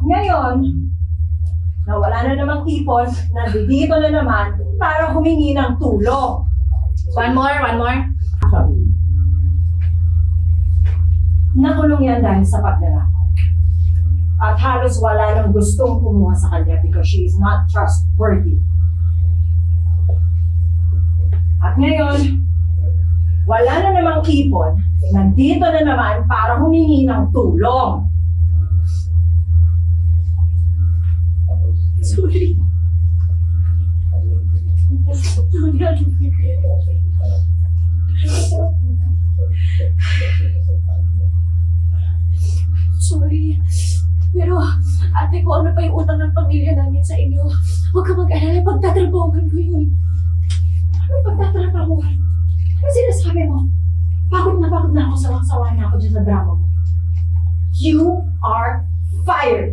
ngayon, na wala na namang ipon, nandito na naman para humingi ng tulong. One more. Nakulong yan dahil sa pagnanakaw. At halos wala nang gustong kumuha sa kanya because she is not trustworthy. At ngayon, wala na namang ipon, nandito na naman para humingi ng tulong. Sorry. Sorry. Pero, ate ko, ano pa yung utang ng pamilya namin sa inyo? Huwag ka mag-alala, pagtatrabahuhan ko yun. Ano pagtatrabahuhan? Ano sinasabi mo? Pagod na ako, sawang-sawa na ako dyan sa drama mo. You are fired!